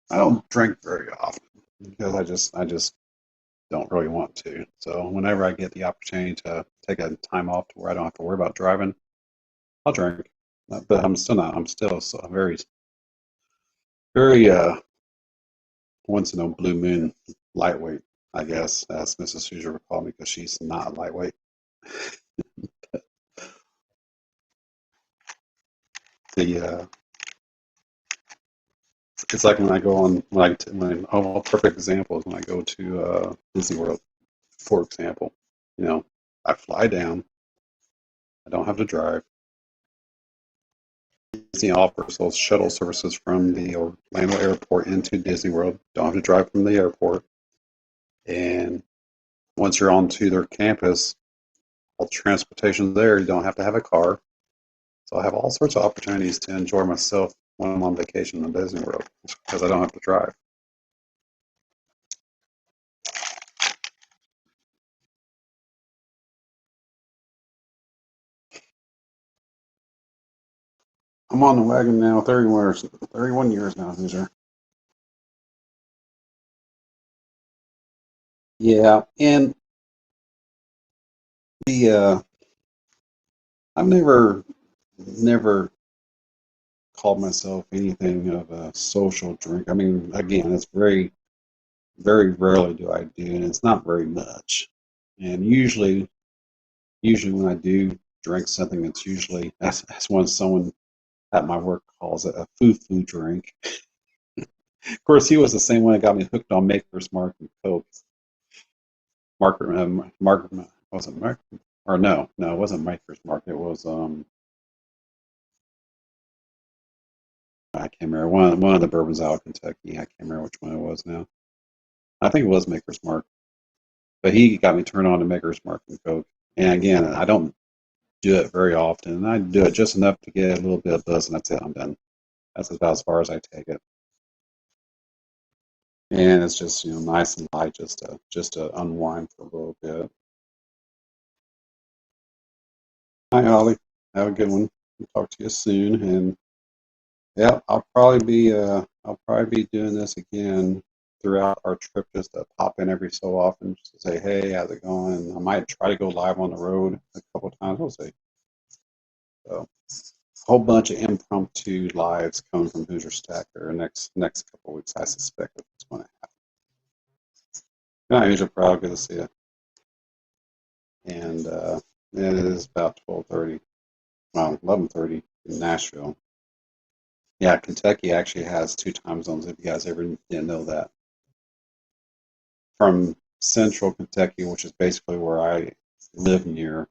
I don't drink very often because I just don't really want to. So whenever I get the opportunity to take a time off to where I don't have to worry about driving, I'll drink. But I'm still not. I'm still so very very once in a blue moon lightweight, I guess, as Mrs. Hoosier would call me, because she's not lightweight. The it's like when I go on a perfect example is when I go to Disney World, for example. You know, I fly down. I don't have to drive. Disney offers those shuttle services from the Orlando airport into Disney World. Don't have to drive from the airport. And once you're onto their campus, all the transportation there, you don't have to have a car. So I have all sorts of opportunities to enjoy myself when I'm on vacation in Disney World because I don't have to drive. I'm on the wagon now, 31 years now, Hoosier. Yeah, and the I've never called myself anything of a social drink. I mean, again, it's very rarely do I do, and it's not very much. And usually when I do drink something, it's usually that's when someone at my work calls it a foo-foo drink. Of course, he was the same one that got me hooked on Maker's Mark and Coke. Mark wasn't Mark, or no, it wasn't Maker's Mark. It was I can't remember one of the bourbons out of Kentucky. I can't remember which one it was now. I think it was Maker's Mark, but he got me turned on to Maker's Mark and Coke. And again, I don't do it very often, and I do it just enough to get a little bit of buzz, and that's it. I'm done. That's about as far as I take it. And it's just nice and light, just to unwind for a little bit. Hi, Ollie. Have a good one. We'll talk to you soon. And yeah, I'll probably be doing this again throughout our trip, just to pop in every so often, just to say, hey, how's it going? I might try to go live on the road a couple of times. We'll see. So, a whole bunch of impromptu lives coming from Hoosier Stacker next couple of weeks. I suspect that's going to happen. Good night, Hoosier Proud. Good to see you. And it is about 12:30, well, 11:30 in Nashville. Yeah, Kentucky actually has two time zones, if you guys ever didn't know that. From central Kentucky, which is basically where I live near,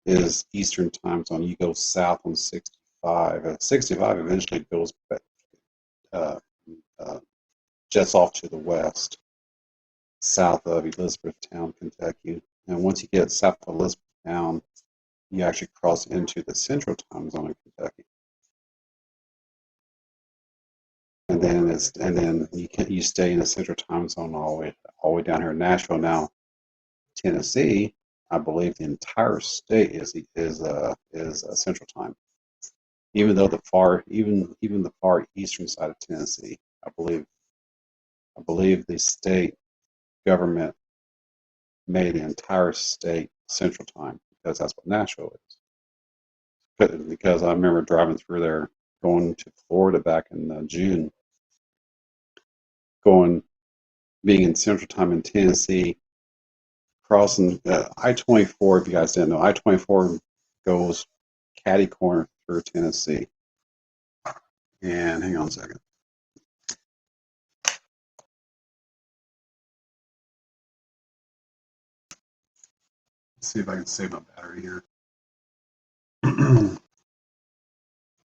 is Eastern time zone. You go south on 65. 65 eventually goes back, uh, uh, jets off to the west, south of Elizabethtown, Kentucky. And once you get south of Elizabethtown, you actually cross into the central time zone in Kentucky. And then you stay in the central time zone all the way down here in Nashville. Now, Tennessee, I believe the entire state is central time. even though even the far eastern side of Tennessee, I believe the state government made the entire state Central Time because that's what Nashville is. Because I remember driving through there, going to Florida back in June, going being in Central Time in Tennessee, crossing I-24. If you guys didn't know, I-24 goes catty corner through Tennessee. And hang on a second. Let's see if I can save my battery here.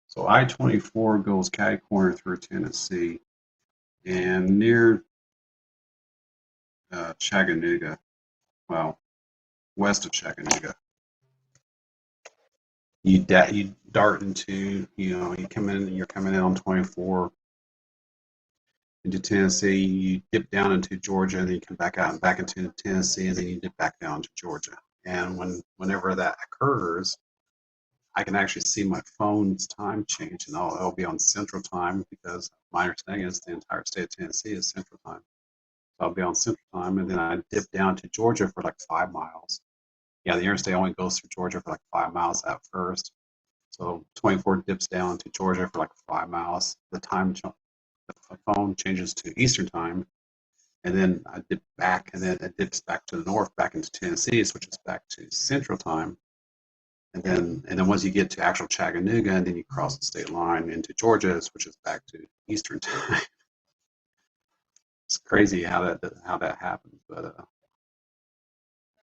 So I-24 goes catty corner through Tennessee, and near Chattanooga, well, west of Chattanooga, you dart into, you're coming in on 24 into Tennessee, you dip down into Georgia, and then you come back out and back into Tennessee, and then you dip back down to Georgia. And whenever that occurs, I can actually see my phone's time change, and it'll be on Central Time because my understanding is the entire state of Tennessee is Central Time. So I'll be on Central Time, and then I dip down to Georgia for like 5 miles. Yeah, the interstate only goes through Georgia for like 5 miles at first. So 24 dips down to Georgia for like 5 miles. The phone changes to Eastern Time, and then I dip back, and then it dips back to the north, back into Tennessee, switches back to Central Time. And then once you get to actual Chattanooga, and then you cross the state line into Georgia, it switches back to Eastern Time. It's crazy how that happens, but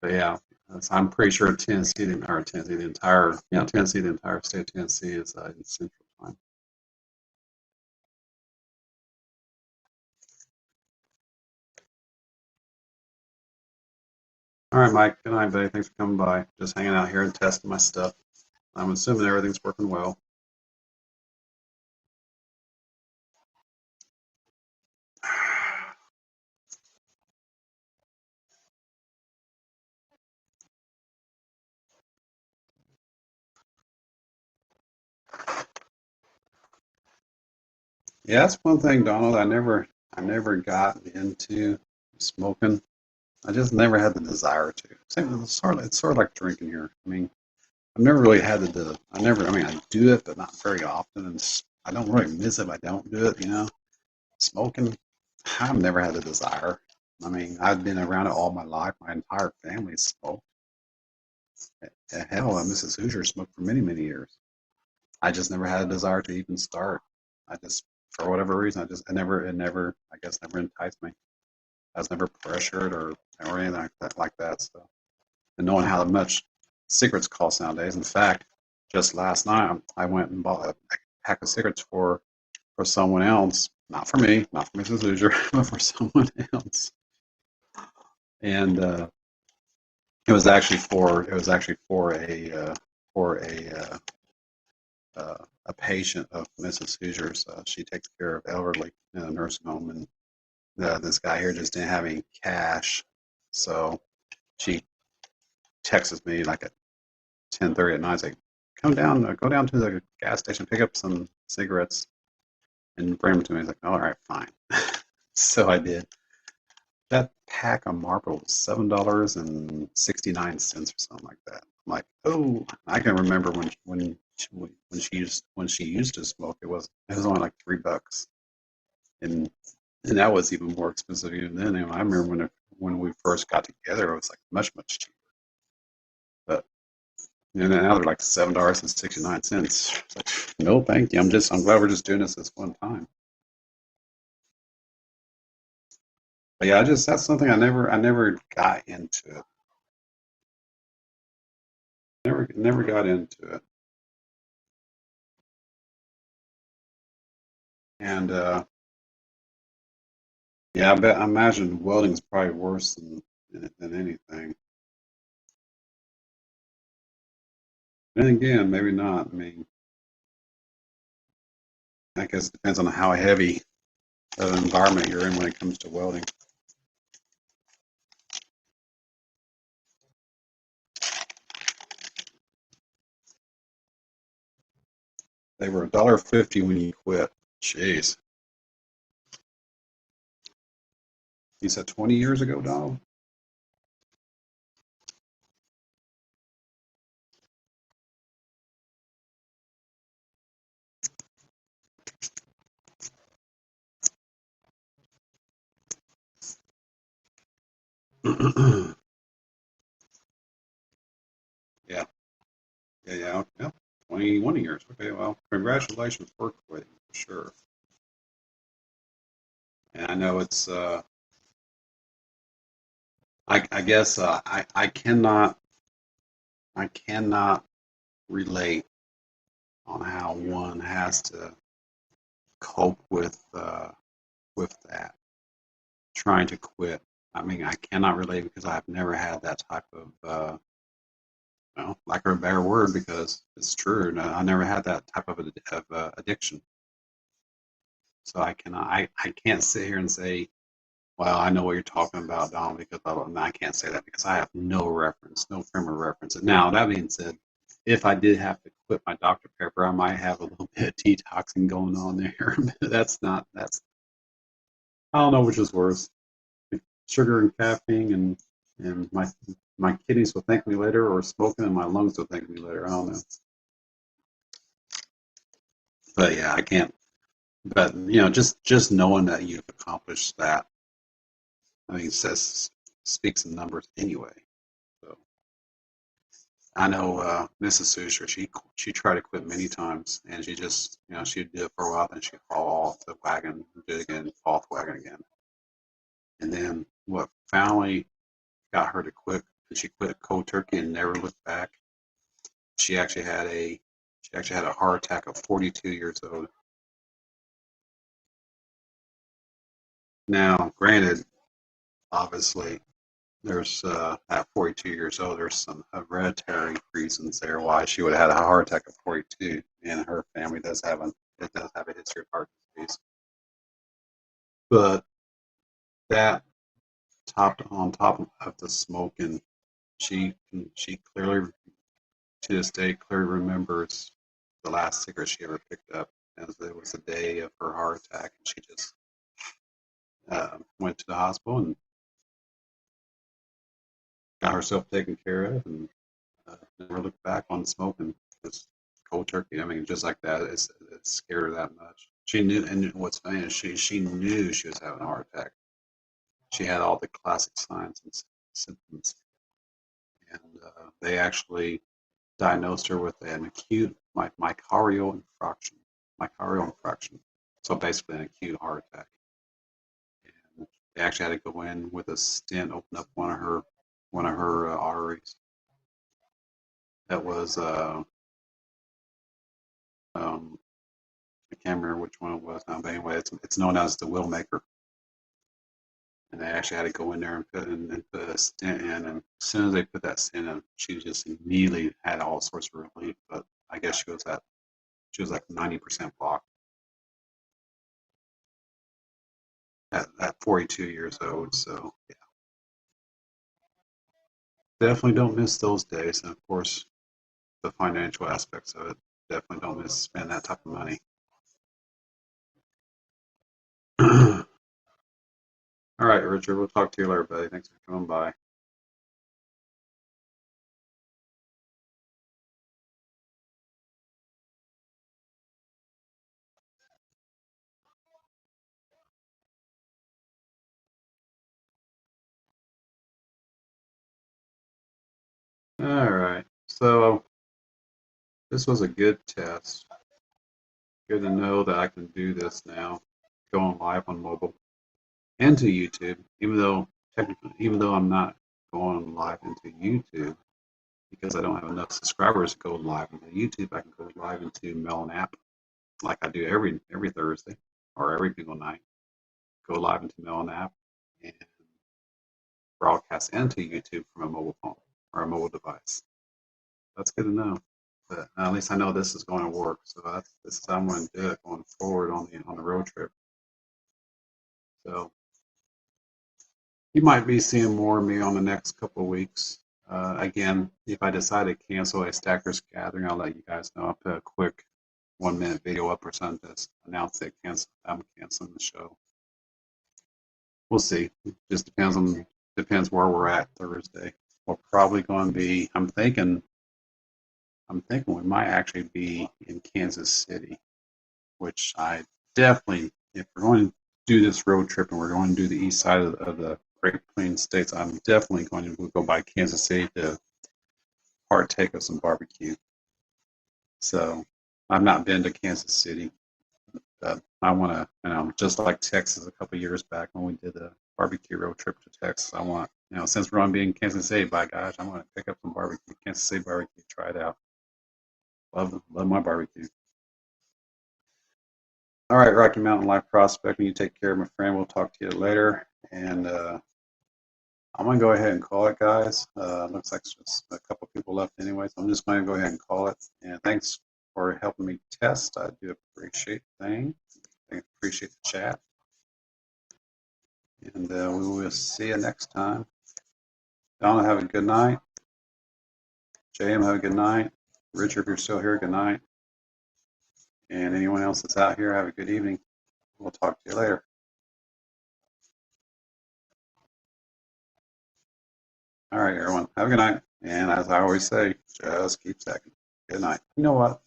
yeah, I'm pretty sure Tennessee, the entire state of Tennessee is in Central Time. All right, Mike. Good night, buddy. Thanks for coming by. Just hanging out here and testing my stuff. I'm assuming everything's working well. Yeah, that's one thing, Donald. I never got into smoking. I just never had the desire to. It's sort of like drinking here. I mean, I've never really had I mean, I do it, but not very often. And I don't really miss it if I don't do it, Smoking, I've never had the desire. I mean, I've been around it all my life. My entire family smoked. Hell, Mrs. Hoosier smoked for many, many years. I just never had a desire to even start. I just, for whatever reason, it never, I guess, never enticed me. I was never pressured or anything like that. So, and knowing how much cigarettes cost nowadays. In fact, just last night I went and bought a pack of cigarettes for someone else, not for me, not for Mrs. Hoosier, but for someone else. And it was actually for a patient of Mrs. Hoosier's. She takes care of elderly in a nursing home, and this guy here just didn't have any cash, so she texts me like at 10:30 at night, like, go down to the gas station, pick up some cigarettes, and bring them to me. He's like, all right, fine. So I did. That pack of Marlboro was $7.69 or something like that. I'm like, oh, I can remember when she used to smoke, it was only like $3, and that was even more expensive even then. And I remember when we first got together, it was like much cheaper. But now they're like $7.69. It's like, no, thank you. I'm glad we're just doing this one time. But yeah, that's something I never got into it. Never got into it. And yeah, I imagine welding is probably worse than anything. And again, maybe not. I mean, I guess it depends on how heavy of an environment you're in when it comes to welding. They were $1.50 when you quit. Jeez. You said 20 years ago, Donald? Yeah. Yeah. 21 years. Okay, well, congratulations for quitting, for sure. And I know it's, I guess I cannot relate on how one has to cope with that, trying to quit. I mean, I cannot relate because I've never had that type of, well, lack of a better word, because it's true. No, I never had that type of addiction. So I can't sit here and say, well, I know what you're talking about, Don, because I can't say that because I have no reference, no frame of reference. Now, that being said, if I did have to quit my Dr. Pepper, I might have a little bit of detoxing going on there. I don't know which is worse, sugar and caffeine, and my kidneys will thank me later, or smoking and my lungs will thank me later. I don't know. But yeah, I can't. But just knowing that you've accomplished that, I mean, says speaks in numbers anyway. So I know Mrs. Susher, she tried to quit many times, and she just she'd do it for a while, then she'd fall off the wagon, do it again, fall off the wagon again, and then what finally got her to quit, and she quit cold turkey and never looked back. She actually had a she actually had a heart attack at 42 years old. Now, granted, obviously, there's at 42 years old, there's some hereditary reasons there why she would have had a heart attack at 42, and her family does have a history of heart disease. But that topped on top of the smoking, she clearly to this day clearly remembers the last cigarette she ever picked up, as it was the day of her heart attack, and she just went to the hospital and got herself taken care of, and never looked back on smoking. Just cold turkey. I mean, just like that, it scared her that much. She knew, and what's funny is she knew she was having a heart attack. She had all the classic signs and symptoms, and they actually diagnosed her with an acute myocardial infarction. Myocardial infarction. So basically, an acute heart attack. And they actually had to go in with a stent, open up one of her arteries. That was um, I can't remember which one it was now, but anyway, it's known as the Willmaker. And they actually had to go in there and put a stent in. And as soon as they put that stent in, she just immediately had all sorts of relief. But I guess she was like 90% blocked at 42 years old. So yeah, definitely don't miss those days. And of course, the financial aspects of it, definitely don't miss spending that type of money. All right, Richard, we'll talk to you later, buddy. Thanks for coming by. All right. So this was a good test. Good to know that I can do this now, going live on mobile and to YouTube, even though I'm not going live into YouTube because I don't have enough subscribers to go live into YouTube. I can go live into Melon app like I do every Thursday or every single night. Go live into Melon app and broadcast into YouTube from a mobile phone or a mobile device. That's good to know. But at least I know this is going to work. So this is how I'm going to do it going forward on the road trip. So you might be seeing more of me on the next couple of weeks. Again, if I decide to cancel a Stackers gathering, I'll let you guys know. I'll put a quick 1-minute video up or something to announce that I'm canceling the show. We'll see. It just depends where we're at Thursday. We're probably going to be. I'm thinking we might actually be in Kansas City, which I definitely, if we're going to do this road trip and we're going to do the east side of the Great Plains states, I'm definitely going to go by Kansas City to partake of some barbecue. So I've not been to Kansas City. I want to, just like Texas a couple years back when we did the barbecue road trip to Texas, I want, since we're going to be in Kansas City, by gosh, I want to pick up some barbecue, Kansas City barbecue, try it out. Love my barbecue. All right, Rocky Mountain Life Prospecting, you take care, my friend. We'll talk to you later. And I'm going to go ahead and call it, guys. Looks like just a couple people left anyway, so I'm just going to go ahead and call it. And thanks for helping me test. I do appreciate things. I appreciate the chat. And we will see you next time. Donna, have a good night. JM, have a good night. Richard, if you're still here, good night. And anyone else that's out here, have a good evening. We'll talk to you later. All right, everyone, have a good night. And as I always say, just keep stacking. Good night. You know what?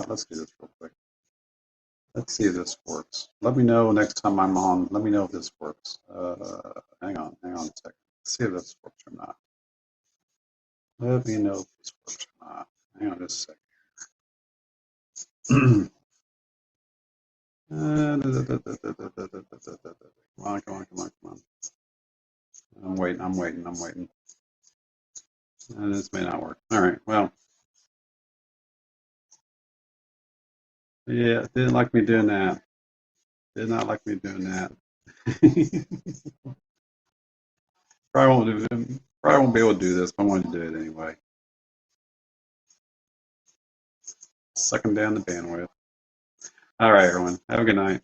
Let's do this real quick. Let's see if this works. Let me know next time I'm on. Let me know if this works. Hang on a second. Let's see if this works or not. Let me know if this works or not. Hang on just a second. Come on. I'm waiting. This may not work. All right, well. Yeah, didn't like me doing that. Did not like me doing that. Probably won't be able to do this, but I wanted to do it anyway. Sucking down the bandwidth. All right, everyone. Have a good night.